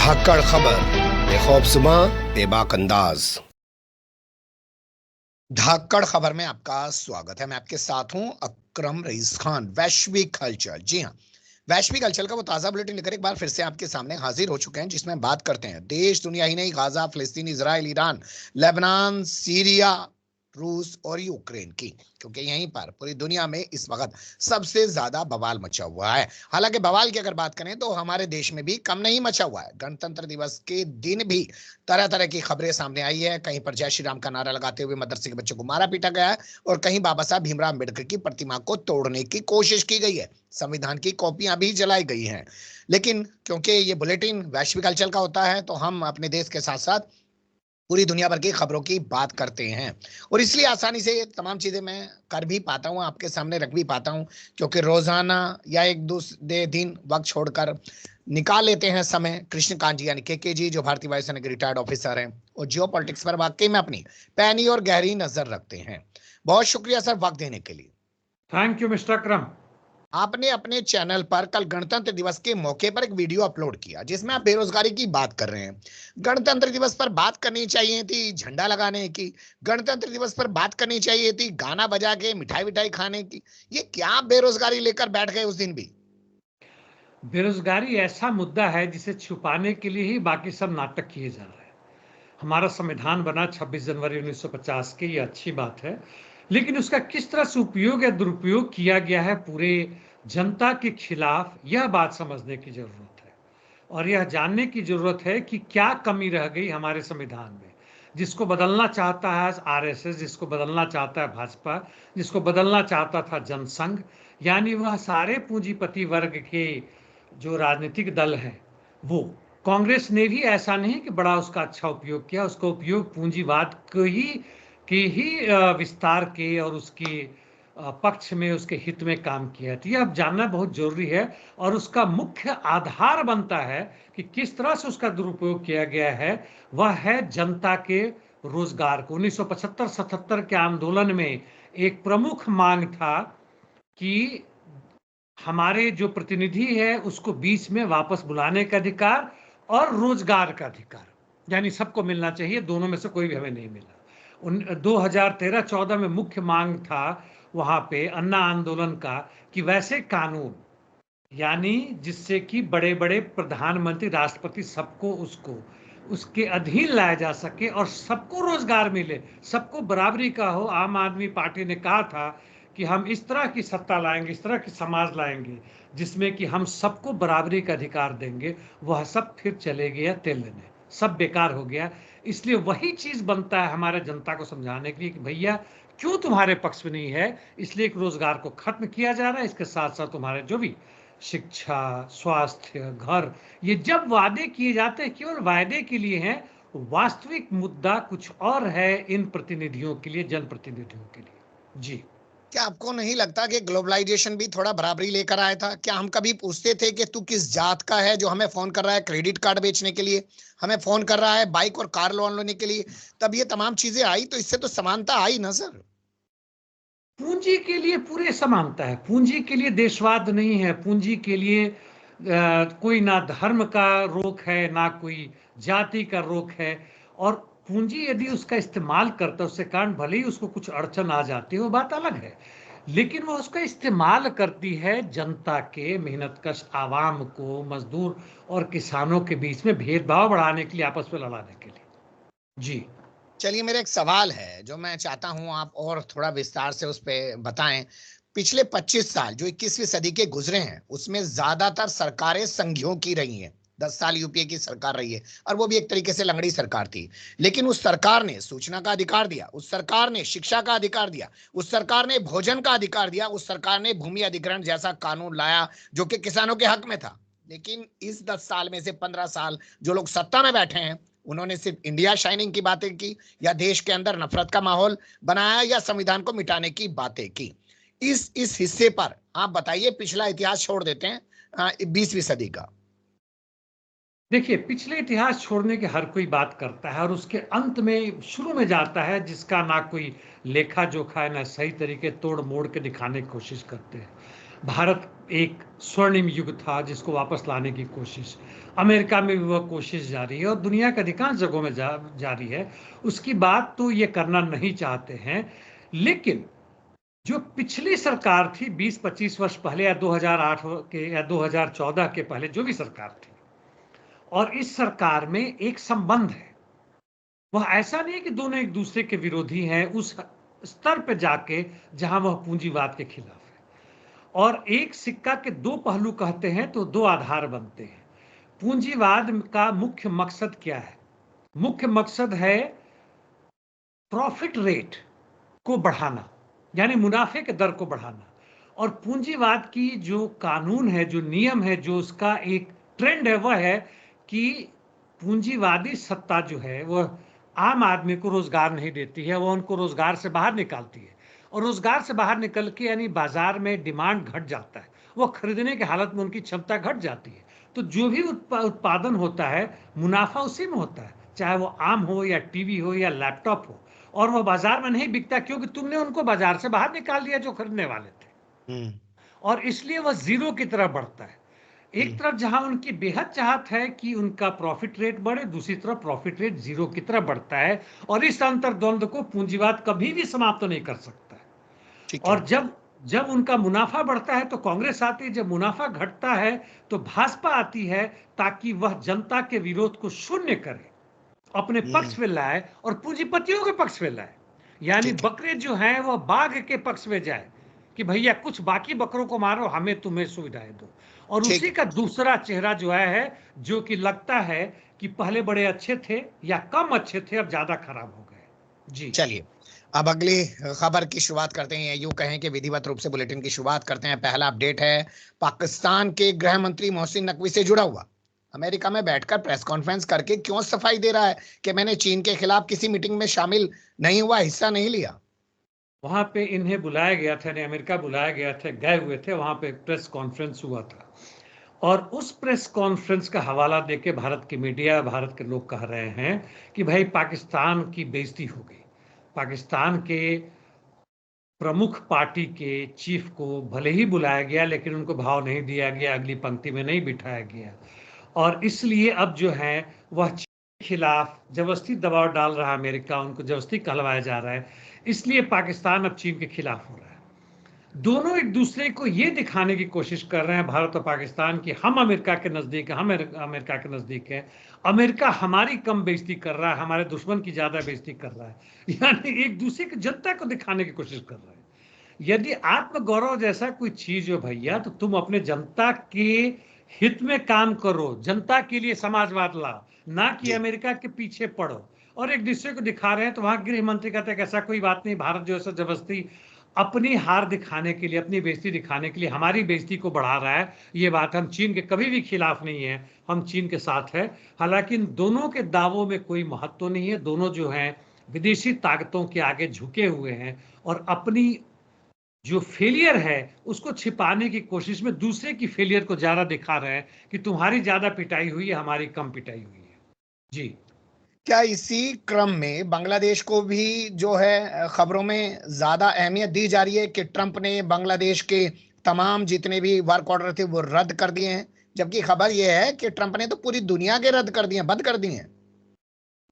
धाकड़ खबर, बेखौफज़ुमा बेबाक अंदाज। धाकड़ खबर में आपका स्वागत है। मैं आपके साथ हूं अकरम रईस खान। वैश्विक हलचल, जी हां, वैश्विक हलचल का वो ताजा बुलेटिन लेकर एक बार फिर से आपके सामने हाजिर हो चुके हैं, जिसमें बात करते हैं देश दुनिया ही नहीं, गाजा, फिलिस्तीन, इजराइल, ईरान, लेबनान, सीरिया, रूस और यूक्रेन की, क्योंकि यहीं पर पूरी दुनिया में इस वक्त सबसे ज्यादा बवाल मचा हुआ है। हालांकि बवाल की अगर बात करें तो हमारे देश में भी कम नहीं मचा हुआ है। गणतंत्र दिवस के दिन भी तरह तरह की खबरें सामने आई है। कहीं पर जय श्री राम का नारा लगाते हुए मदरसे के बच्चों को मारा पीटा गया है, और कहीं बाबा साहब भीमराव अम्बेडकर की प्रतिमा को तोड़ने की कोशिश की गई है। संविधान की कॉपियां भी जलाई गई हैं। लेकिन क्योंकि ये बुलेटिन वैश्विक हलचल का होता है, तो हम अपने देश के साथ साथ पूरी दुनिया भर की खबरों की बात करते हैं, और इसलिए आसानी से ये तमाम चीजें मैं कर भी पाता हूं, आपके सामने रख भी पाता हूं, क्योंकि रोजाना या एक दूसरे दिन वक्त छोड़कर निकाल लेते हैं समय कृष्णकांत जी यानी के जी, जो भारतीय वायुसेना के रिटायर्ड ऑफिसर हैं और जियो पॉलिटिक्स पर वाकई में अपनी पैनी और गहरी नजर रखते हैं। बहुत शुक्रिया सर वक्त देने के लिए। थैंक यू मिस्टर अकरम। आपने अपने चैनल पर कल गणतंत्र दिवस के मौके पर एक वीडियो अपलोड किया, जिसमें आप बेरोजगारी की बात कर रहे हैं। गणतंत्र दिवस पर बात करनी चाहिए थी झंडा लगाने की, गणतंत्र दिवस पर बात करनी चाहिए थी गाना बजा के मिठाई विठाई खाने की। ये क्या बेरोजगारी लेकर बैठ गए उस दिन भी? बेरोजगारी ऐसा मुद्दा है जिसे छुपाने के लिए ही बाकी सब नाटक किए जा रहे हैं। हमारा संविधान बना 26 जनवरी 1950 के, ये अच्छी बात है, लेकिन उसका किस तरह से उपयोग या दुरुपयोग किया गया है पूरे जनता के खिलाफ, यह बात समझने की जरूरत है। और यह जानने की जरूरत है कि क्या कमी रह गई हमारे संविधान में, जिसको बदलना चाहता है आरएसएस, जिसको बदलना चाहता है भाजपा, जिसको बदलना चाहता था जनसंघ, यानी वह सारे पूंजीपति वर्ग के जो राजनीतिक दल हैं वो। कांग्रेस ने भी ऐसा नहीं कि बड़ा उसका अच्छा उपयोग किया, उसका उपयोग पूंजीवाद को ही विस्तार के और उसके पक्ष में, उसके हित में काम किया। तो यह अब जानना बहुत जरूरी है, और उसका मुख्य आधार बनता है कि किस तरह से उसका दुरुपयोग किया गया है। वह है जनता के रोजगार को। 1975-77 के आंदोलन में एक प्रमुख मांग था कि हमारे जो प्रतिनिधि है उसको बीच में वापस बुलाने का अधिकार और रोजगार का अधिकार, यानी सबको मिलना चाहिए, दोनों में से कोई भी हमें नहीं मिला। 2013-14 में मुख्य मांग था वहां पे अन्ना आंदोलन का कि वैसे कानून, यानी जिससे कि बड़े बड़े प्रधानमंत्री, राष्ट्रपति, सबको उसके अधीन लाया जा सके और सबको रोजगार मिले, सबको बराबरी का हो। आम आदमी पार्टी ने कहा था कि हम इस तरह की सत्ता लाएंगे, इस तरह की समाज लाएंगे जिसमें कि हम सबको बराबरी का अधिकार देंगे। वह सब फिर चले गया तेल लेने, सब बेकार हो गया। इसलिए वही चीज बनता है हमारे जनता को समझाने के लिए कि भैया क्यों तुम्हारे पक्ष में नहीं है। इसलिए एक रोजगार को खत्म किया जा रहा है, इसके साथ साथ तुम्हारे जो भी शिक्षा, स्वास्थ्य, घर, ये जब वादे किए जाते हैं केवल वायदे के लिए हैं, वास्तविक मुद्दा कुछ और है इन प्रतिनिधियों के लिए, जनप्रतिनिधियों के लिए। जी, क्या आपको नहीं लगता कि ग्लोबलाइजेशन भी थोड़ा बराबरी लेकर आया था? क्या हम कभी पूछते थे कि तू किस जात का है जो हमें फोन कर रहा है क्रेडिट कार्ड बेचने के लिए, हमें फोन कर रहा है बाइक और कार लोन लेने के लिए? तब ये तमाम चीजें आई तो इससे तो समानता आई ना सर। पूंजी के लिए पूरे समानता है, पूंजी के लिए देशवाद नहीं है, पूंजी के लिए कोई ना धर्म का रोक है, ना कोई जाति का रोक है। और पूंजी यदि उसका इस्तेमाल करता है, उससे कारण भले ही उसको कुछ अड़चन आ जाती है, वो बात अलग है, लेकिन वो उसका इस्तेमाल करती है जनता के, मेहनतकश आवाम को, मजदूर और किसानों के बीच में भेदभाव बढ़ाने के लिए, आपस में लड़ाने के लिए। जी, चलिए, मेरा एक सवाल है जो मैं चाहता हूं आप और थोड़ा विस्तार से उस पर बताएं। पिछले 25 साल जो 21वीं सदी के गुजरे हैं, उसमें ज्यादातर सरकारें संघियों की रही हैं। 10 साल यूपीए की सरकार रही है, और वो भी एक तरीके से लंगड़ी सरकार थी। लेकिन उस सरकार ने सूचना का अधिकार दिया, उस सरकार ने शिक्षा का अधिकार दिया, उस सरकार ने भोजन का अधिकार दिया, उस सरकार ने भूमि अधिग्रहण जैसा कानून लाया जो कि किसानों के हक में था। लेकिन इस 10 साल में से 15 साल जो लोग सत्ता में बैठे हैं, उन्होंने सिर्फ इंडिया शाइनिंग की बातें की, या देश के अंदर नफरत का माहौल बनाया, या संविधान को मिटाने की बातें की। इस हिस्से पर आप बताइए, पिछला इतिहास छोड़ देते हैं, 20वीं सदी का। देखिए, पिछले इतिहास छोड़ने की हर कोई बात करता है, और उसके अंत में शुरू में जाता है जिसका ना कोई लेखा जोखा है, ना सही तरीके तोड़ मोड़ के दिखाने की कोशिश करते हैं। भारत एक स्वर्णिम युग था जिसको वापस लाने की कोशिश, अमेरिका में भी वह कोशिश जारी है और दुनिया के अधिकांश जगहों में जारी है। उसकी बात तो ये करना नहीं चाहते हैं, लेकिन जो पिछली सरकार थी 20-25 वर्ष पहले या 2008 के या 2014 के पहले जो भी सरकार थी, और इस सरकार में एक संबंध है। वह ऐसा नहीं है कि दोनों एक दूसरे के विरोधी हैं, उस स्तर पे जाके जहां वह पूंजीवाद के खिलाफ है। और एक सिक्का के दो पहलू कहते हैं तो दो आधार बनते हैं। पूंजीवाद का मुख्य मकसद क्या है? मुख्य मकसद है प्रॉफिट रेट को बढ़ाना, यानी मुनाफे के दर को बढ़ाना। और पूंजीवाद की जो कानून है, जो नियम है, जो उसका एक ट्रेंड है, वह है कि पूंजीवादी सत्ता जो है वह आम आदमी को रोजगार नहीं देती है, वह उनको रोजगार से बाहर निकालती है। और रोजगार से बाहर निकल के यानी बाजार में डिमांड घट जाता है, वह खरीदने की हालत में उनकी क्षमता घट जाती है। तो जो भी उत्पादन होता है, मुनाफा उसी में होता है, चाहे वो आम हो या टीवी हो या लैपटॉप हो। और वह बाजार में नहीं बिकता क्योंकि तुमने उनको बाजार से बाहर निकाल दिया जो खरीदने वाले थे। और इसलिए वह जीरो की तरफ बढ़ता है। एक तरफ जहां उनकी बेहद चाहत है कि उनका प्रॉफिट रेट बढ़े, दूसरी तरफ प्रॉफिट रेट जीरो की तरफ बढ़ता है। और इस अंतर्द्वंद को पूंजीवाद कभी भी समाप्त नहीं कर सकता है। और जब जब उनका मुनाफा बढ़ता है तो कांग्रेस आती है, जब मुनाफा घटता है तो भाजपा आती है, ताकि वह जनता के विरोध को शून्य करे, अपने पक्ष में लाए और पूंजीपतियों के पक्ष में लाए। यानी बकरे जो हैं वह बाघ के पक्ष में जाए कि भैया कुछ बाकी बकरों को मारो, हमें तुम्हें सुविधाएं दो। और उसी का दूसरा चेहरा जो है, जो कि लगता है कि पहले बड़े अच्छे थे या कम अच्छे थे, अब ज्यादा खराब हो गए। जी चलिए, अब अगली खबर की शुरुआत करते हैं। यूं कहें कि विधिवत रूप से बुलेटिन की शुरुआत करते हैं। पहला अपडेट है पाकिस्तान के गृह मंत्री मोहसिन नकवी से जुड़ा हुआ। अमेरिका में बैठकर प्रेस कॉन्फ्रेंस करके क्यों सफाई दे रहा है कि मैंने चीन के खिलाफ किसी मीटिंग में शामिल नहीं हुआ, हिस्सा नहीं लिया। वहां पे इन्हें बुलाया गया था, अमेरिका बुलाया गया था, गए हुए थे, वहां पे प्रेस कॉन्फ्रेंस हुआ था। और उस प्रेस कॉन्फ्रेंस का हवाला देके भारत की मीडिया, भारत के लोग कह रहे हैं कि भाई पाकिस्तान की बेइज्जती हो गई। पाकिस्तान के प्रमुख पार्टी के चीफ को भले ही बुलाया गया, लेकिन उनको भाव नहीं दिया गया, अगली पंक्ति में नहीं बिठाया गया। और इसलिए अब जो है वह चीन के खिलाफ जबरदस्ती दबाव डाल रहा है अमेरिका, उनको जबरदस्ती कहलवाया जा रहा है। इसलिए पाकिस्तान अब चीन के खिलाफ हो रहा है। दोनों एक दूसरे को ये दिखाने की कोशिश कर रहे हैं, भारत और पाकिस्तान, की हम अमेरिका के नजदीक हैं, हम अमेरिका के नजदीक है। अमेरिका हमारी कम बेइज्जती कर रहा है, हमारे दुश्मन की ज्यादा बेइज्जती कर रहा है। यानी एक दूसरे की जनता को दिखाने की कोशिश कर रहे हैं। यदि आत्मगौरव जैसा कोई चीज हो भैया, तो तुम अपने जनता के हित में काम करो, जनता के लिए समाजवाद लाओ, ना कि अमेरिका के पीछे पड़ो। और एक दूसरे को दिखा रहे हैं। तो वहां गृह मंत्री कहते हैं कि ऐसा कोई बात नहीं, भारत जो है जबरदस्ती अपनी हार दिखाने के लिए, अपनी बेइज्जती दिखाने के लिए हमारी बेइज्जती को बढ़ा रहा है। ये बात, हम चीन के कभी भी खिलाफ नहीं है, हम चीन के साथ है। हालांकि इन दोनों के दावों में कोई महत्व नहीं है। दोनों जो हैं विदेशी ताकतों के आगे झुके हुए हैं और अपनी जो फेलियर है उसको छिपाने की कोशिश में दूसरे की फेलियर को ज्यादा दिखा रहे हैं कि तुम्हारी ज्यादा पिटाई हुई है, हमारी कम पिटाई हुई है। जी, क्या इसी क्रम में बांग्लादेश को भी जो है खबरों में ज्यादा अहमियत दी जा रही है कि ट्रंप ने बांग्लादेश के तमाम जितने भी वर्क ऑर्डर थे वो रद्द कर दिए हैं, जबकि खबर यह है कि ट्रंप ने तो पूरी दुनिया के रद्द कर दिए, बंद कर दिए हैं।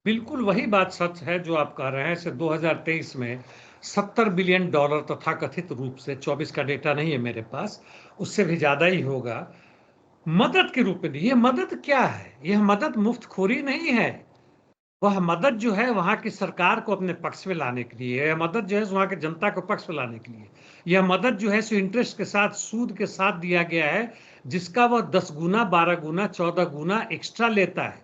बिल्कुल वही बात सच है जो आप कह रहे हैं। इसे 2023 में $70 बिलियन तथाकथित रूप से, 24 का डेटा नहीं है मेरे पास, उससे भी ज्यादा ही होगा, मदद के रूप में दी। ये मदद क्या है? यह मदद मुफ्तखोरी नहीं है। वह मदद जो है वहां की सरकार को अपने पक्ष में लाने के लिए, यह मदद जो है वहां की जनता को पक्ष में लाने के लिए, यह मदद जो है सो इंटरेस्ट के साथ, सूद के साथ दिया गया है, जिसका वह 10 गुना, 12 गुना, 14 गुना एक्स्ट्रा लेता है।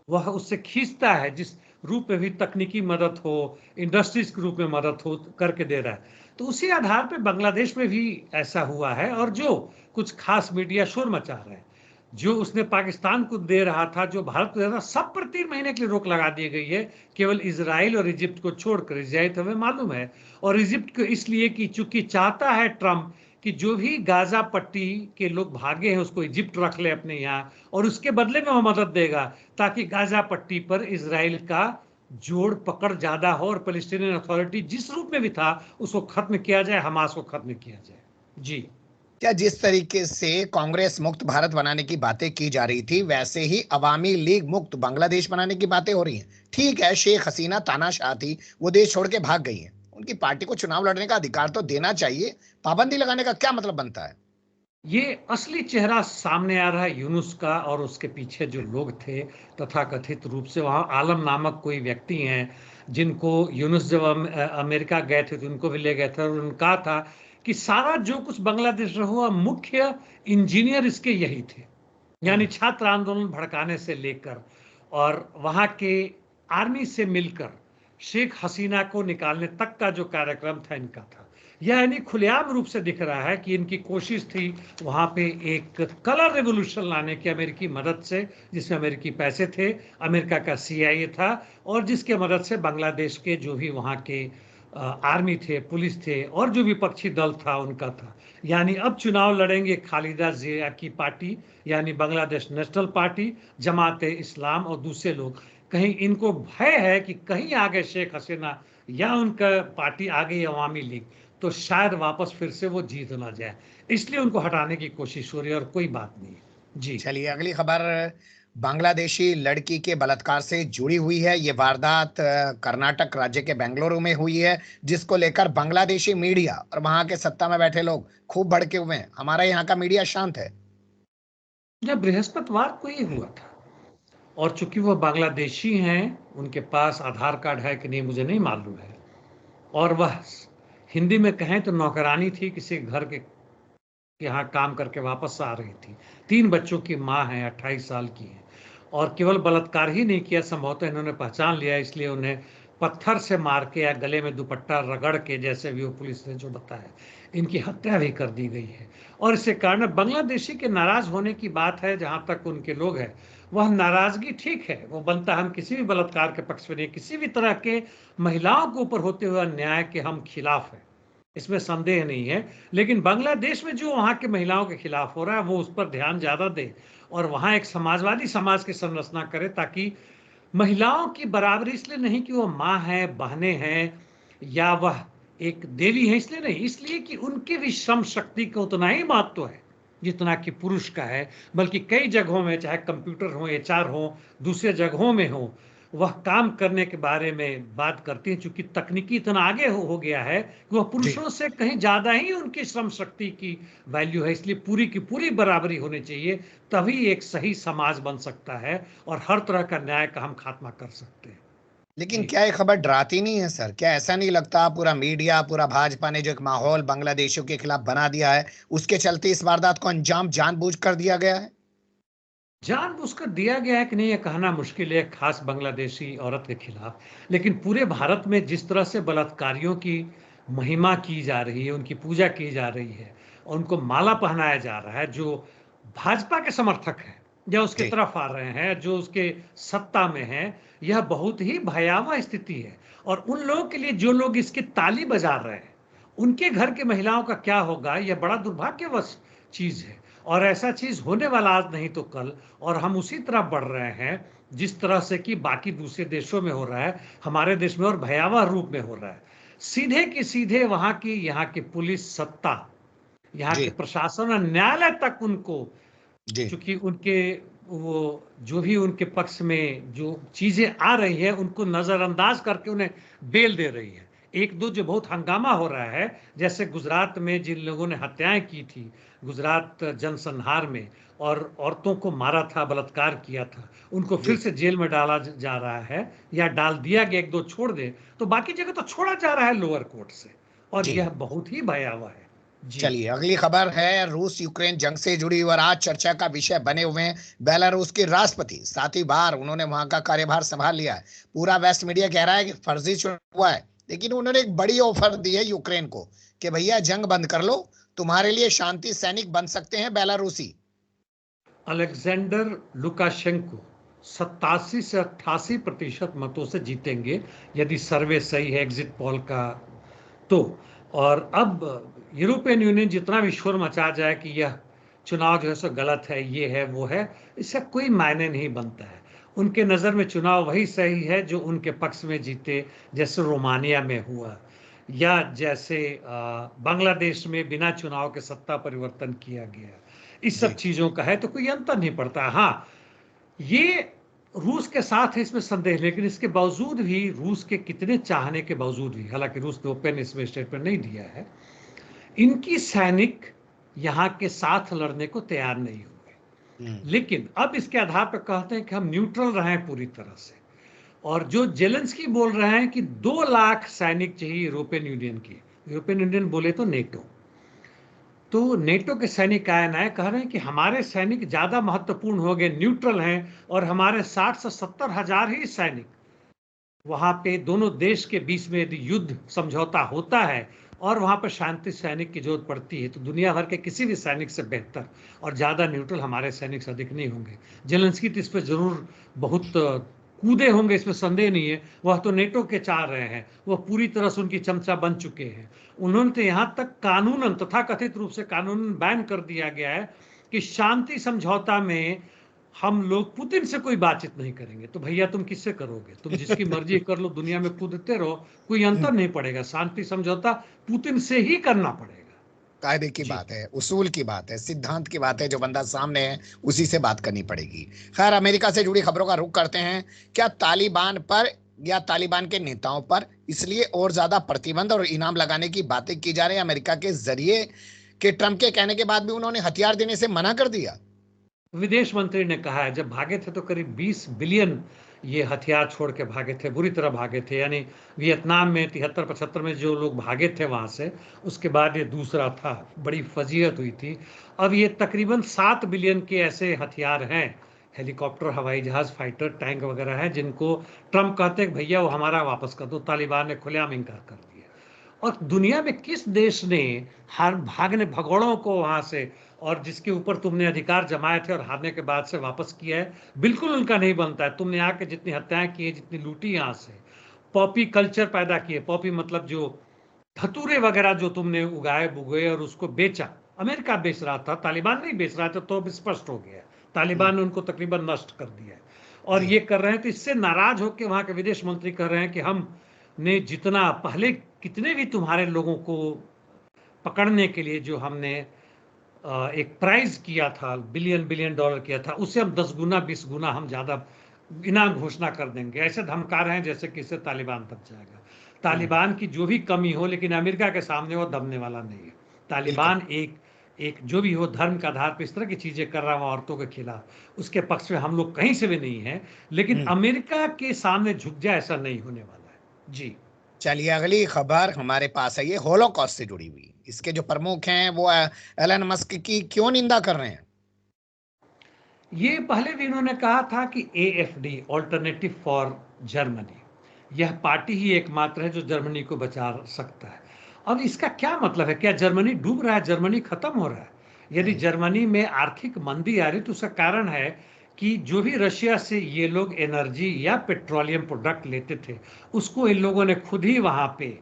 वह उससे खींचता है, जिस रूप में भी तकनीकी मदद हो, इंडस्ट्रीज के रूप में मदद हो, करके दे रहा है। तो उसी आधार पर बांग्लादेश में भी ऐसा हुआ है। और जो कुछ खास मीडिया शोर मचा रहे हैं, जो उसने पाकिस्तान को दे रहा था, जो भारत को दे रहा था, सब पर 3 महीने के लिए रोक लगा दी गई है, केवल इजराइल और इजिप्ट को छोड़कर। इजराइल हमें मालूम है, और इजिप्ट को इसलिए कि चूंकि चाहता है ट्रंप कि जो भी गाजा पट्टी के लोग भागे हैं उसको इजिप्ट रख ले अपने यहाँ, और उसके बदले में वो मदद देगा, ताकि गाजा पट्टी पर इजराइल का जोड़ पकड़ ज्यादा हो और पैलेस्टीनियन अथॉरिटी जिस रूप में भी था उसको खत्म किया जाए, हमास को खत्म किया जाए। जी, क्या जिस तरीके से कांग्रेस मुक्त भारत बनाने की बातें की जा रही थी, वैसे ही अवामी लीग मुक्त बांग्लादेश बनाने की बातें हो रही हैं? ठीक है, शेख हसीना तानाशाह थी, वो देश छोड़ के भाग गई है, उनकी पार्टी को चुनाव लड़ने का अधिकार तो देना चाहिए, पाबंदी लगाने का क्या मतलब बनता है? ये असली चेहरा सामने आ रहा है यूनुस का, और उसके पीछे जो लोग थे तथाकथित रूप से, वहाँ आलम नामक कोई व्यक्ति हैं जिनको यूनुस जब अमेरिका गए थे तो उनको भी ले गए थे, और उनका था कि सारा जो कुछ बांग्लादेश में हुआ मुख्य इंजीनियर इसके यही थे। यानी छात्र आंदोलन भड़काने से लेकर और वहाँ के आर्मी से मिलकर शेख हसीना को निकालने तक का जो कार्यक्रम था इनका था। यह यानी खुलेआम रूप से दिख रहा है कि इनकी कोशिश थी वहाँ पे एक कलर रेवोल्यूशन लाने की अमेरिकी मदद से, जिसमें अमेरिकी पैसे थे, अमेरिका का CIA था, और जिसके मदद से बांग्लादेश के जो भी वहाँ के आर्मी थे, पुलिस थे, और जो विपक्षी दल था उनका था। यानी अब चुनाव लड़ेंगे खालिदा जिया की पार्टी, यानी बांग्लादेश नेशनल पार्टी, जमात इस्लाम और दूसरे लोग। कहीं इनको भय है कि कहीं आगे शेख हसीना या उनका पार्टी आ गई अवामी लीग तो शायद वापस फिर से वो जीत ना जाए, इसलिए उनको हटाने की कोशिश हो रही है, और कोई बात नहीं। जी चलिए, अगली खबर बांग्लादेशी लड़की के बलात्कार से जुड़ी हुई है। ये वारदात कर्नाटक राज्य के बेंगलुरु में हुई है, जिसको लेकर बांग्लादेशी मीडिया और वहां के सत्ता में बैठे लोग खूब भड़के हुए हैं। हमारा यहाँ का मीडिया शांत है। जब बृहस्पतिवार को ये हुआ था, और चूंकि वो बांग्लादेशी हैं, उनके पास आधार कार्ड है कि नहीं मुझे नहीं मालूम है, और वह हिंदी में कहें तो नौकरानी थी, किसी घर के यहाँ काम करके वापस आ रही थी। 3 बच्चों की माँ है, 28 साल की है, और केवल बलात्कार ही नहीं किया, संभवतः इन्होंने पहचान लिया, इसलिए उन्हें पत्थर से मार के या गले में दुपट्टा रगड़ के, जैसे भी वो पुलिस ने जो बताया, इनकी हत्या भी कर दी गई है। और इसके कारण बांग्लादेशी के नाराज होने की बात है, जहां तक उनके लोग हैं, वह नाराजगी ठीक है, वो बनता हम किसी भी बलात्कार के पक्ष में नहीं, किसी भी तरह के महिलाओं के ऊपर होते हुए अन्याय के हम खिलाफ हैं, इसमें संदेह नहीं है। लेकिन बांग्लादेश में जो वहाँ के महिलाओं के खिलाफ हो रहा है, वो उस पर ध्यान ज़्यादा दे, और वहाँ एक समाजवादी समाज की संरचना करे, ताकि महिलाओं की बराबरी, इसलिए नहीं कि वो माँ है, बहनें हैं, या वह एक देवी है, इसलिए नहीं, इसलिए कि उनके भी श्रम शक्ति का उतना ही महत्व है जितना कि पुरुष का है। बल्कि कई जगहों में, चाहे कंप्यूटर हो, HR हो, दूसरे जगहों में हो, वह काम करने के बारे में बात करती हैं। चूंकि तकनीकी इतना आगे हो गया है कि वह जी, पुरुषों से कहीं ज़्यादा ही उनकी श्रम शक्ति की वैल्यू है, इसलिए पूरी की पूरी बराबरी होनी चाहिए, तभी एक सही समाज बन सकता है और हर तरह का न्याय का हम खात्मा कर सकते हैं। लेकिन जी क्या ये खबर डराती नहीं है सर? क्या ऐसा नहीं लगता पूरा मीडिया, पूरा भाजपा ने जो एक माहौल बांग्लादेशियों के खिलाफ बना दिया है, उसके चलते इस वारदात को अंजाम जानबूझकर दिया गया है? जानबूझकर दिया गया है कि नहीं, यह कहना मुश्किल है, खास बांग्लादेशी औरत के खिलाफ। लेकिन पूरे भारत में जिस तरह से बलात्कारियों की महिमा की जा रही है, उनकी पूजा की जा रही है, और उनको माला पहनाया जा रहा है, जो भाजपा के समर्थक हैं या उसके जी, तरफ आ रहे हैं, जो उसके सत्ता में हैं, यह बहुत ही भयावह स्थिति है। और उन लोगों के लिए जो लोग इसकी ताली बजा रहे हैं, उनके घर की महिलाओं का क्या होगा, यह बड़ा दुर्भाग्यवश चीज है। और ऐसा चीज होने वाला आज नहीं तो कल, और हम उसी तरह बढ़ रहे हैं जिस तरह से कि बाकी दूसरे देशों में हो रहा है, हमारे देश में और भयावह रूप में हो रहा है। सीधे के सीधे वहां की, यहाँ की पुलिस सत्ता, यहाँ के जी, प्रशासन और न्यायालय तक उनको, जी, चूंकि उनके वो जो भी उनके पक्ष में जो चीजें आ रही है, उनको नजरअंदाज करके उन्हें बेल दे रही है। एक दो जो बहुत हंगामा हो रहा है, जैसे गुजरात में जिन लोगों ने हत्याएं की थी, गुजरात जनसंहार में, और औरतों को मारा था, बलात्कार किया था, उनको फिर जी, से जेल में डाला जा रहा है, या डाल दिया गया, एक दो छोड़ दे, तो बाकी जगह तो छोड़ा जा रहा है लोअर कोर्ट से, और जी। यह बहुत ही भयावह है। जी चलिए, अगली खबर है रूस यूक्रेन जंग से जुड़ी और आज चर्चा का विषय बने हुए हैं बेलारूस के राष्ट्रपति। 7वीं बार उन्होंने वहां का कार्यभार संभाल लिया है। पूरा वेस्ट मीडिया कह रहा है कि फर्जी चुनाव हुआ है, लेकिन उन्होंने एक बड़ी ऑफर दी है यूक्रेन को कि भैया जंग बंद कर लो, तुम्हारे लिए शांति सैनिक बन सकते हैं बेलारूसी। अलेक्जेंडर लुकाशेंको 87 से 88% मतों से जीतेंगे, यदि सर्वे सही है एग्जिट पोल का तो। और अब यूरोपियन यूनियन जितना भी शोर मचा जाए कि यह चुनाव जो है सो गलत है, ये है वो है, इसका कोई मायने नहीं बनता है। उनके नज़र में चुनाव वही सही है जो उनके पक्ष में जीते, जैसे रोमानिया में हुआ। या जैसे बांग्लादेश में बिना चुनाव के सत्ता परिवर्तन किया गया, इस सब जी। चीजों का है, तो कोई अंतर नहीं पड़ता। हाँ, ये रूस के साथ है इसमें संदेह, लेकिन इसके बावजूद भी, रूस के कितने चाहने के बावजूद भी, हालांकि रूस ने ओपन इसमें स्टेटमेंट नहीं दिया है, इनकी सैनिक यहाँ के साथ लड़ने को तैयार नहीं हुए। लेकिन अब इसके आधार पर कहते हैं कि हम न्यूट्रल रहें पूरी तरह से। और जो जेलेंस्की बोल रहे हैं कि 2 लाख सैनिक चाहिए यूरोपियन यूनियन की, यूरोपियन यूनियन बोले तो नेटो, तो नेटो के सैनिक आए ना कह रहे हैं कि हमारे सैनिक ज्यादा महत्वपूर्ण हो गए, न्यूट्रल हैं, और हमारे 60 से 70 हजार ही सैनिक वहां पे दोनों देश के बीच में यदि युद्ध समझौता होता है और वहां पर शांति सैनिक की जरूरत पड़ती है, तो दुनिया भर के किसी भी सैनिक से बेहतर और ज्यादा न्यूट्रल हमारे सैनिक से अधिक नहीं होंगे। जेलेंस्की तो इस पर जरूर बहुत कूदे होंगे, इसमें संदेह नहीं है। वह तो नेटो के चाह रहे हैं, वह पूरी तरह से उनकी चमचा बन चुके हैं। उन्होंने तो यहां तक कानूनन, तथा कथित रूप से कानूनन बैन कर दिया गया है कि शांति समझौता में हम लोग पुतिन से कोई बातचीत नहीं करेंगे। तो भैया तुम किससे करोगे? तुम जिसकी मर्जी कर लो, दुनिया में कूदते रहो, कोई अंतर नहीं पड़ेगा। शांति समझौता पुतिन से ही करना पड़ेगा। कायदे की जी। बात है, उसूल की बात है, सिद्धांत की बात है, जो बंदा सामने है उसी से बात करनी पड़ेगी। खैर, अमेरिका से जुड़ी खबरों का रुख करते हैं। क्या तालिबान पर या तालिबान के नेताओं पर इसलिए और ज्यादा प्रतिबंध और इनाम लगाने की बातें की जा रही है अमेरिका के जरिए कि ट्रंप के कहने के बाद भी उन्होंने हथियार देने से मना कर दिया? विदेश मंत्री ने कहा है, जब भागे थे तो करीब 20 बिलियन ये हथियार छोड़ के भागे थे, बुरी तरह भागे थे। यानी वियतनाम में 73-75 में जो लोग भागे थे वहां से, उसके बाद ये दूसरा था, बड़ी फजीहत हुई थी। अब ये तकरीबन 7 बिलियन के ऐसे हथियार हैं, हेलीकॉप्टर, हवाई जहाज, फाइटर, टैंक वगैरह हैं, जिनको ट्रंप कहते हैं भैया वो हमारा वापस कर दो। तालिबान ने खुलेआम इनकार कर दिया। और दुनिया में किस देश ने हर भागने भगोड़ों को वहां से, और जिसके ऊपर तुमने अधिकार जमाए थे और हारने के बाद से वापस किया है? बिल्कुल उनका नहीं बनता है। तुमने आके जितनी हत्याएं की है, जितनी लूटी यहां से, पॉपी कल्चर पैदा किए, पॉपी मतलब जो धतूरे वगैरह जो तुमने उगाए बुगाए और उसको बेचा, अमेरिका बेच रहा था, तालिबान नहीं बेच रहा था, तो अब स्पष्ट हो गया, तालिबान ने उनको तकरीबन नष्ट कर दिया है। और जी। ये कर रहे हैं, तो इससे नाराज होकर वहां के विदेश मंत्री कह रहे हैं कि हमने जितना पहले, कितने भी तुम्हारे लोगों को पकड़ने के लिए जो हमने एक प्राइज किया था, बिलियन बिलियन डॉलर किया था, उससे हम 10 गुना 20 गुना हम ज्यादा इनाम घोषणा कर देंगे। ऐसे धमका रहे हैं जैसे कि इससे तालिबान तक जाएगा। तालिबान की जो भी कमी हो, लेकिन अमेरिका के सामने वो दबने वाला नहीं है। बिल्कुल। तालिबान एक एक जो भी हो, धर्म के आधार पर इस तरह की चीजें कर रहा है औरतों के खिलाफ, उसके पक्ष में हम लोग कहीं से भी नहीं है। लेकिन अमेरिका के सामने झुक जाए, ऐसा नहीं होने वाला है। जी। चलिए, अगली खबर हमारे पास है, ये होलोकॉस्ट से जुड़ी हुई। इसके जो प्रमुख हैं वो एलन मस्क की क्यों निंदा कर रहे हैं? ये पहले भी इन्होंने कहा था कि AFD, ऑल्टरनेटिव फॉर जर्मनी, यह पार्टी ही एकमात्र है जो जर्मनी को बचा सकता है। अब इसका क्या मतलब है? क्या जर्मनी डूब रहा है? जर्मनी खत्म हो रहा है? यदि जर्मनी में आर्थिक मंदी आ रही, तो उसका कारण है कि जो भी रशिया से ये लोग एनर्जी या पेट्रोलियम प्रोडक्ट लेते थे, उसको इन लोगों ने खुद ही वहां पे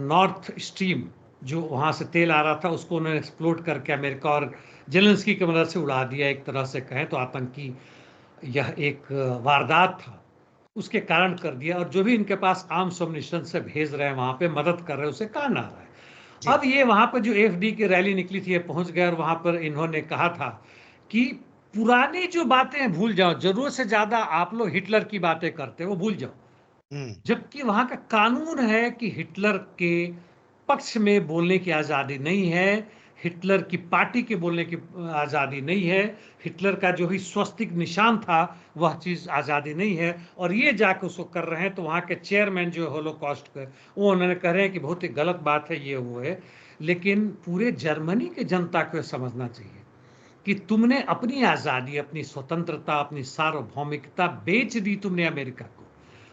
नॉर्थ स्ट्रीम, जो वहां से तेल आ रहा था, उसको उन्होंने एक्सप्लोड करके अमेरिका और जेलेंस्की की मदद से उड़ा दिया। एक तरह से कहें तो आतंकी यह एक वारदात था, उसके कारण कर दिया। और जो भी इनके पास आर्म्स अम्युनिशन से भेज रहे हैं, वहां पे मदद कर रहे हैं, उसे कहा ना रहा है। जी। अब ये वहां पर जो AFD की रैली निकली थी, ये पहुंच गए, और वहां पर इन्होंने कहा था कि पुरानी जो बातें भूल जाओ, जरूरत से ज्यादा आप लोग हिटलर की बातें करते हो, वो भूल जाओ। हम्म। जबकि वहां का कानून है कि हिटलर के पक्ष में बोलने की आजादी नहीं है, हिटलर की पार्टी के बोलने की आजादी नहीं है, हिटलर का जो भी स्वस्तिक निशान था वह चीज आजादी नहीं है। और ये जाकर उसको कर रहे हैं, तो वहां के चेयरमैन जो होलोकॉस्ट के, वो उन्होंने कह रहे हैं कि बहुत ही गलत बात है ये हुए। लेकिन पूरे जर्मनी के जनता को समझना चाहिए कि तुमने अपनी आजादी, अपनी स्वतंत्रता, अपनी सार्वभौमिकता बेच दी तुमने अमेरिका को,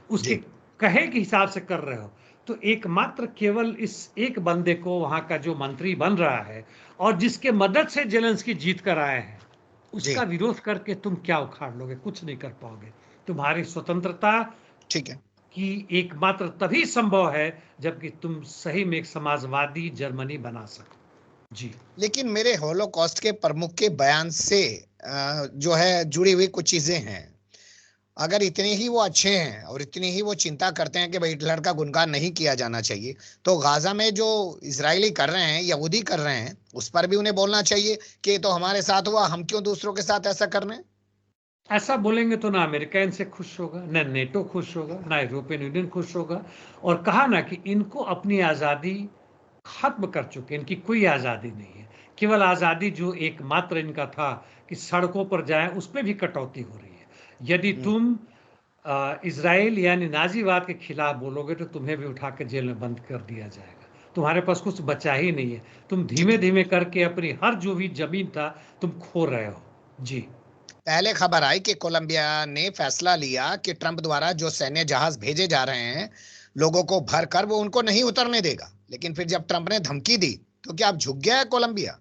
उसके जी। कहे के हिसाब से कर रहे हो। तो एकमात्र केवल इस एक बंदे को वहां का जो मंत्री बन रहा है और जिसके मदद से जेलेंस्की जीत कर आए हैं, जी। उसका विरोध करके तुम क्या उखाड़ लोगे? कुछ नहीं कर पाओगे। तुम्हारी स्वतंत्रता ठीक है। की एकमात्र तभी संभव है जबकि तुम सही में एक समाजवादी जर्मनी बना सको। जी। लेकिन मेरे होलोकॉस्ट के प्रमुख के बयान से जो है जुड़ी हुई कुछ चीजें हैं। अगर इतने ही वो अच्छे हैं और इतनी ही वो चिंता करते हैं कि भाई हिटलर का गुणगान नहीं किया जाना चाहिए, तो गाजा में जो इजरायली कर रहे हैं, यहूदी कर रहे हैं, उस पर भी उन्हें बोलना चाहिए कि ये तो हमारे साथ हुआ, हम क्यों दूसरों के साथ ऐसा कर रहे हैं। ऐसा बोलेंगे तो ना अमेरिका इनसे खुश होगा, ना नेटो खुश होगा, ना यूरोपियन यूनियन खुश होगा। और कहा ना कि इनको अपनी आज़ादी खत्म कर चुके, इनकी कोई आज़ादी नहीं है। केवल आज़ादी जो एकमात्र इनका था कि सड़कों पर जाएं, उस पर भी कटौती हो रही है। यदि हम्म, तुम इसराइल यानी नाजीवाद के खिलाफ बोलोगे तो तुम्हें भी उठा के जेल में बंद कर दिया जाएगा। तुम्हारे पास कुछ बचा ही नहीं है। तुम धीमे ठीक। धीमे करके अपनी हर जो भी जमीन था तुम खो रहे हो। जी। पहले खबर आई कि कोलंबिया ने फैसला लिया कि ट्रंप द्वारा जो सैन्य जहाज भेजे जा रहे हैं लोगों को भर कर, वो उनको नहीं उतरने देगा। लेकिन फिर जब ट्रंप ने धमकी दी, तो क्या अब झुक गया है कोलंबिया?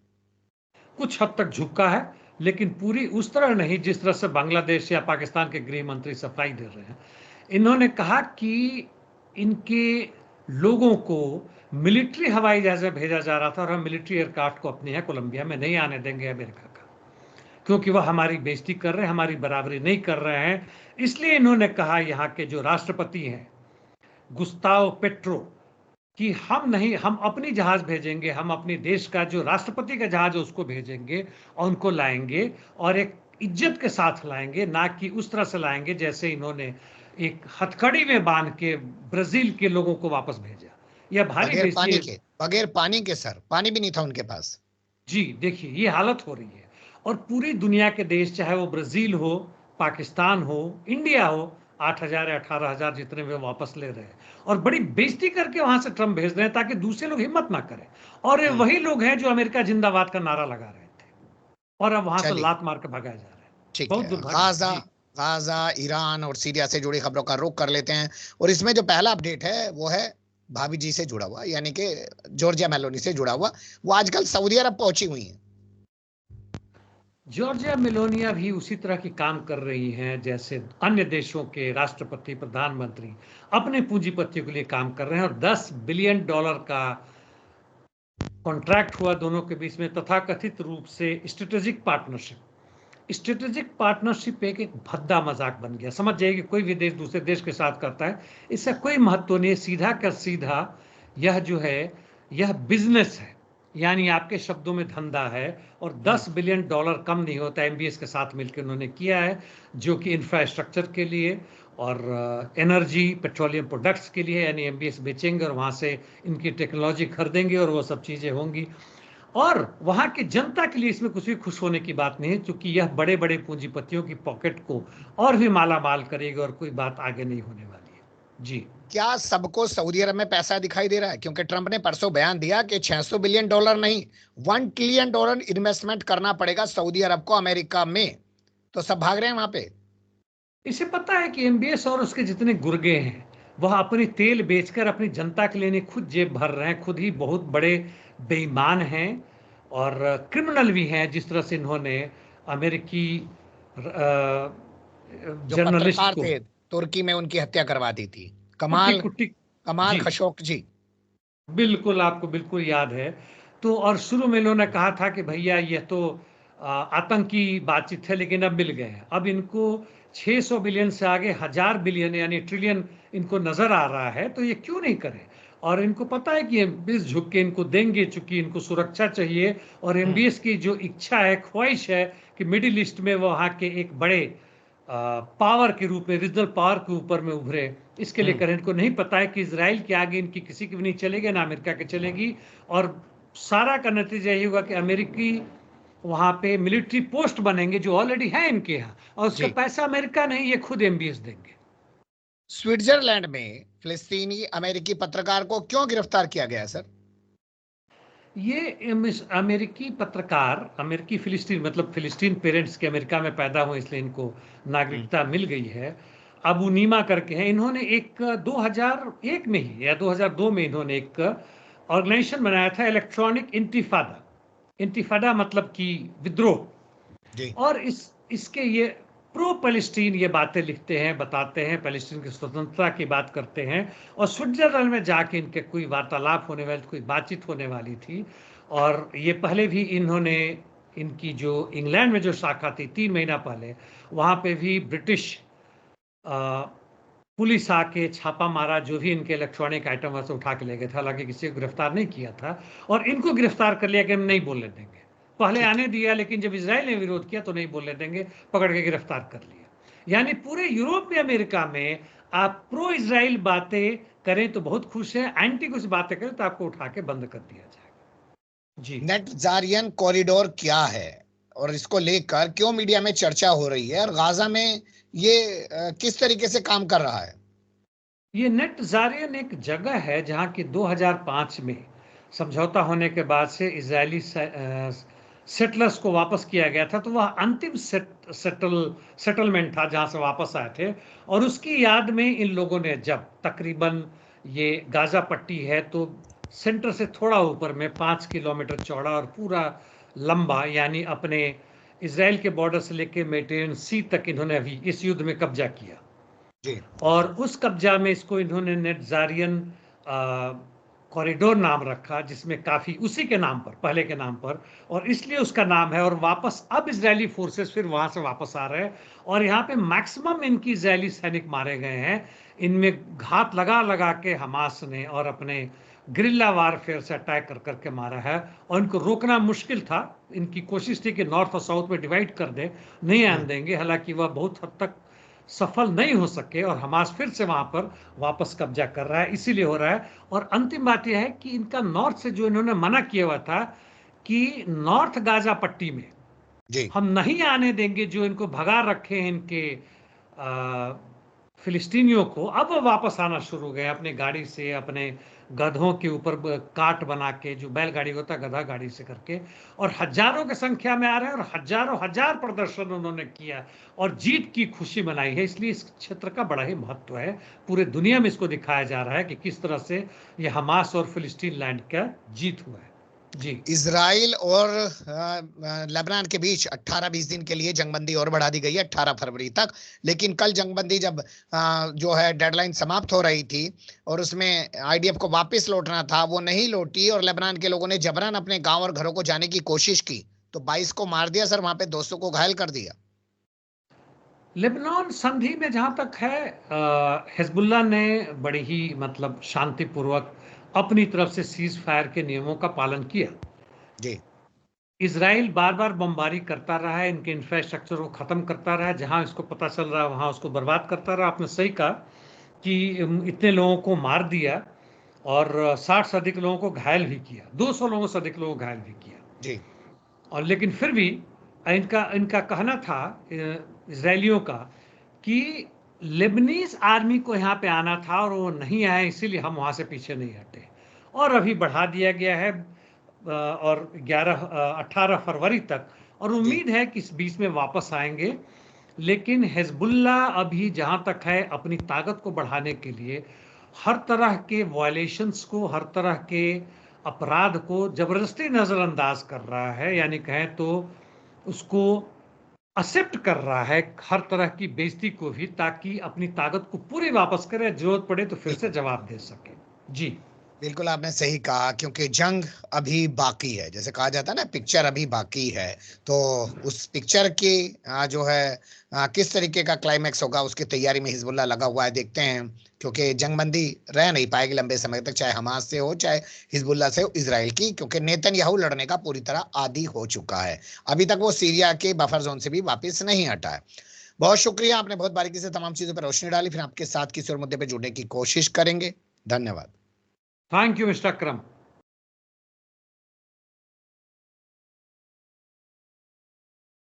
कुछ हद तक झुका है, लेकिन पूरी उस तरह नहीं जिस तरह से बांग्लादेश या पाकिस्तान के गृह मंत्री सफाई दे रहे हैं। इन्होंने कहा कि इनके लोगों को मिलिट्री हवाई जहाज भेजा जा रहा था और हम मिलिट्री एयरक्राफ्ट को अपने यहाँ कोलंबिया में नहीं आने देंगे अमेरिका का, क्योंकि वह हमारी बेइज्जती कर रहे हैं, हमारी बराबरी नहीं कर रहे हैं। इसलिए इन्होंने कहा यहाँ के जो राष्ट्रपति हैं गुस्ताव पेट्रो कि हम नहीं, हम अपनी जहाज भेजेंगे, हम अपने देश का जो राष्ट्रपति का जहाज है उसको भेजेंगे और उनको लाएंगे, और एक इज्जत के साथ लाएंगे, ना कि उस तरह से लाएंगे जैसे इन्होंने एक हथकड़ी में बांध के ब्राजील के लोगों को वापस भेजा। यह भारी बगैर बेइज्जती पानी है। के, बगैर पानी के सर, पानी भी नहीं था उनके पास। जी देखिए ये हालत हो रही है। और पूरी दुनिया के देश, चाहे वो ब्राजील हो, पाकिस्तान हो, इंडिया हो, 8,000 या 18,000 जितने वे वापस ले रहे हैं और बड़ी बेइज्जती करके वहां से ट्रंप भेज रहे हैं ताकि दूसरे लोग हिम्मत ना करें। और ये हम्म, वही लोग हैं जो अमेरिका जिंदाबाद का नारा लगा रहे थे और अब वहां से चलिए, लात मार के भगाए जा रहे हैं। ठीक बहुत है। दुर्भाग्य है। गाजा, जी। गाजा, ईरान और सीरिया से जुड़ी खबरों का रुख कर लेते हैं। और इसमें जो पहला अपडेट है वो है भाभी जी से जुड़ा हुआ, यानी कि जॉर्जिया मेलोनी से जुड़ा हुआ। वो आजकल सऊदी अरब पहुंची हुई हैं। जॉर्जिया मेलोनिया भी उसी तरह की काम कर रही हैं जैसे अन्य देशों के राष्ट्रपति प्रधानमंत्री अपने पूंजीपतियों के लिए काम कर रहे हैं। और $10 बिलियन का कॉन्ट्रैक्ट हुआ दोनों के बीच में, तथाकथित रूप से स्ट्रेटेजिक पार्टनरशिप। स्ट्रेटेजिक पार्टनरशिप एक भद्दा मजाक बन गया। समझ जाइए कि कोई भी देश दूसरे देश के साथ करता है, इसका कोई महत्व नहीं है। सीधा कर सीधा यह जो है यह बिजनेस है, यानी आपके शब्दों में धंधा है। और $10 बिलियन कम नहीं होता। एमबीएस के साथ मिलकर उन्होंने किया है, जो कि इंफ्रास्ट्रक्चर के लिए और एनर्जी पेट्रोलियम प्रोडक्ट्स के लिए, यानी एमबीएस बेचेंगे और वहाँ से इनकी टेक्नोलॉजी खरीदेंगे और वो सब चीज़ें होंगी। और वहाँ की जनता के लिए इसमें कुछ भी खुश होने की बात नहीं है, क्योंकि यह बड़े बड़े पूंजीपतियों की पॉकेट को और भी माला माल करेगी और कोई बात आगे नहीं होने वाली है। जी। क्या सबको सऊदी अरब में पैसा दिखाई दे रहा है? क्योंकि ट्रंप ने परसों बयान दिया कि $600 बिलियन नहीं, $1 ट्रिलियन इन्वेस्टमेंट करना पड़ेगा सऊदी अरब को अमेरिका में। तो सब भाग रहे हैं वहां पे। इसे पता है कि एमबीएस और उसके जितने गुर्गे हैं वह अपनी तेल बेचकर अपनी जनता के लिए खुद जेब भर रहे हैं, खुद ही बहुत बड़े बेईमान हैं और क्रिमिनल भी हैं। जिस तरह से इन्होंने अमेरिकी जो जर्नलिस्ट पत्रकार को थे, तुर्की में उनकी हत्या करवा दी थी। कुट्टी कमाल, कुट्टी। कमाल जी खशोगी। बिल्कुल, आपको बिल्कुल याद है। तो और शुरू में इन्होंने कहा था कि भैया यह तो आतंकी बातचीत है, लेकिन अब मिल गए हैं। अब इनको 600 बिलियन से आगे 1,000 बिलियन यानी ट्रिलियन इनको नजर आ रहा है, तो ये क्यों नहीं करें। और इनको पता है कि एमबीएस झुक के इनको देंगे, चूंकि इनको सुरक्षा चाहिए। और एमबीएस की जो इच्छा है, ख्वाहिश है कि मिडिल ईस्ट में वो वहाँ के एक बड़े पावर के रूप में, रीजनल पावर के ऊपर में उभरे। इसके लिए करें। इनको नहीं पता है कि इसराइल के आगे इनकी किसी की भी नहीं चलेगी, ना अमेरिका के चलेगी। और सारा का नतीजा यही होगा कि अमेरिकी वहां पे मिलिट्री पोस्ट बनेंगे जो ऑलरेडी है इनके यहाँ, और उसका जी। पैसा अमेरिका नहीं, ये खुद एमबीएस देंगे। स्विट्जरलैंड में फिलिस्तीनी अमेरिकी पत्रकार को क्यों गिरफ्तार किया गया है सर? ये अमेरिकी पत्रकार, अमेरिकी फिलिस्तीन, मतलब फिलिस्तीन पेरेंट्स के अमेरिका में पैदा हुए, इसलिए इनको हम्म, नागरिकता मिल गई है। अबू नीमा करके हैं। इन्होंने एक 2001 में ही या 2002 में इन्होंने एक ऑर्गेनाइजेशन बनाया था, इलेक्ट्रॉनिक इंतिफादा। इंतिफादा मतलब कि विद्रोह। जी। और इसके ये प्रो पैलेस्टीन ये बातें लिखते हैं, बताते हैं, पैलेस्टीन की स्वतंत्रता की बात करते हैं। और स्विट्जरलैंड में जाके इनके कोई वार्तालाप होने वाली, कोई बातचीत होने वाली थी। और ये पहले भी इन्होंने, इनकी जो इंग्लैंड में जो शाखा थी 3 महीना पहले, वहाँ पे भी ब्रिटिश पुलिस आके छापा मारा, जो भी इनके इलेक्ट्रॉनिक आइटम वैसे उठा के ले गए थे, हालांकि किसी को गिरफ्तार नहीं किया था, और इनको गिरफ्तार कर लिया कि हम नहीं बोलने देंगे। पहले आने दिया, लेकिन जब इजराइल ने विरोध किया तो नहीं बोलने देंगे, पकड़ के गिरफ्तार कर लिया। यानी पूरे यूरोप में, अमेरिका में आप प्रो इजराइल बातें करें तो बहुत खुश है, एंटी कुछ बातें करें तो आपको उठा के बंद कर दिया जाएगा। जी, नेटजारियन कॉरिडोर क्या है और इसको लेकर क्यों मीडिया में चर्चा हो रही है, और गाजा में ये किस तरीके से काम कर रहा है? ये नेटजारियन एक जगह है जहां की 2005 में समझौता होने के बाद से इजरायली सेटलर्स को वापस किया गया था, तो वह अंतिम सेटलमेंट था जहां से वापस आए थे। और उसकी याद में इन लोगों ने, जब तकरीबन ये गाजा पट्टी है तो सेंटर से थोड़ा ऊपर में 5 किलोमीटर चौड़ा और पूरा लंबा, यानी अपने इजराइल के बॉर्डर से लेकर मेडिटेरेनियन सी तक इन्होंने अभी इस युद्ध में कब्जा किया। जी। और उस कब्जा में इसको इन्होंने नेटजारियन कॉरिडोर नाम रखा, जिसमें काफी उसी के नाम पर, पहले के नाम पर, और इसलिए उसका नाम है। और वापस अब इजरायली फोर्सेस फिर वहां से वापस आ रहे हैं, और यहाँ पे मैक्सिमम इनकी इजरायली सैनिक मारे गए हैं। इनमें घात लगा लगा के हमास ने और अपने ग्रिल्ला वारफेयर से अटैक कर करके मारा है, और इनको रोकना मुश्किल था। इनकी कोशिश थी कि नॉर्थ और साउथ में डिवाइड कर दे, नहीं आने देंगे, हालांकि वह बहुत हद तक सफल नहीं हो सके, और हमास फिर से वहां पर वापस कब्जा कर रहा है, इसीलिए हो रहा है। और अंतिम बात यह है कि इनका नॉर्थ से जो इन्होंने मना किया हुआ था कि नॉर्थ गाजा पट्टी में जी। हम नहीं आने देंगे, जो इनको भगा रखे हैं इनके फिलिस्तीनियों को, अब वो वापस आना शुरू हो गए अपने गाड़ी से, अपने गधों के ऊपर काट बना के, जो बैलगाड़ी होता है गधा गाड़ी से करके, और हजारों की संख्या में आ रहे हैं, और हजारों हजार प्रदर्शन उन्होंने किया और जीत की खुशी मनाई है। इसलिए इस क्षेत्र का बड़ा ही महत्व है, पूरे दुनिया में इसको दिखाया जा रहा है कि किस तरह से ये हमास और फिलिस्तीन लैंड का जीत हुआ है। जी, इजराइल और लेबनान के बीच 18-20 दिन के लिए जंगबंदी और बढ़ा दी गई है, 18 फरवरी तक। लेकिन कल जंगबंदी जब जो है डेडलाइन समाप्त हो रही थी और उसमें आईडीएफ को वापस लौटना था, वो नहीं लौटी, और लेबनान के लोगों ने जबरन अपने गांव और घरों को जाने की कोशिश की, तो 22 को मार दिया सर, वहां पे 200 को घायल कर दिया। लेबनान संधि में जहां तक है, हिजबुल्लाह ने बड़ी ही मतलब शांतिपूर्वक अपनी तरफ से सीज फायर के नियमों का पालन किया। जी। इजराइल बार बार बमबारी करता रहा है, इनके इंफ्रास्ट्रक्चर को खत्म करता रहा है, जहां इसको पता चल रहा है वहां उसको बर्बाद करता रहा। आपने सही कहा कि इतने लोगों को मार दिया और 60 से अधिक लोगों को घायल भी किया, 200 लोगों से अधिक लोगों को घायल भी किया। जी। और लेकिन फिर भी इनका इनका कहना था, इजरायलियों का, कि लेबनीज आर्मी को यहाँ पे आना था और वो नहीं आए, इसीलिए हम वहाँ से पीछे नहीं हटे, और अभी बढ़ा दिया गया है और 18 फरवरी तक, और जी। उम्मीद है कि इस बीच में वापस आएंगे। लेकिन हिजबुल्ला अभी जहाँ तक है अपनी ताकत को बढ़ाने के लिए हर तरह के वायलेशंस को, हर तरह के अपराध को जबरदस्ती नज़रअंदाज कर रहा है, यानी कहें तो उसको एक्सेप्ट कर रहा है, हर तरह की बेइज्जती को भी, ताकि अपनी ताकत को पूरी वापस करे, जरूरत पड़े तो फिर से बिल्कुल। जवाब दे सके। जी, बिल्कुल आपने सही कहा, क्योंकि जंग अभी बाकी है, जैसे कहा जाता है ना, पिक्चर अभी बाकी है। तो उस पिक्चर की जो है किस तरीके का क्लाइमैक्स होगा, उसकी तैयारी में हिजबुल्लाह लगा हुआ है, देखते हैं। क्योंकि जंगबंदी रह नहीं पाएगी लंबे समय तक, चाहे हमास से हो चाहे हिजबुल्लाह से हो, इसराइल की, क्योंकि नेतन्याहू लड़ने का पूरी तरह आदी हो चुका है। अभी तक वो सीरिया के बफर जोन से भी वापस नहीं हटा है। बहुत शुक्रिया, आपने बहुत बारीकी से तमाम चीजों पर रोशनी डाली। फिर आपके साथ किसी और मुद्दे पर जुड़ने की कोशिश करेंगे। धन्यवाद। Thank you mister Akram.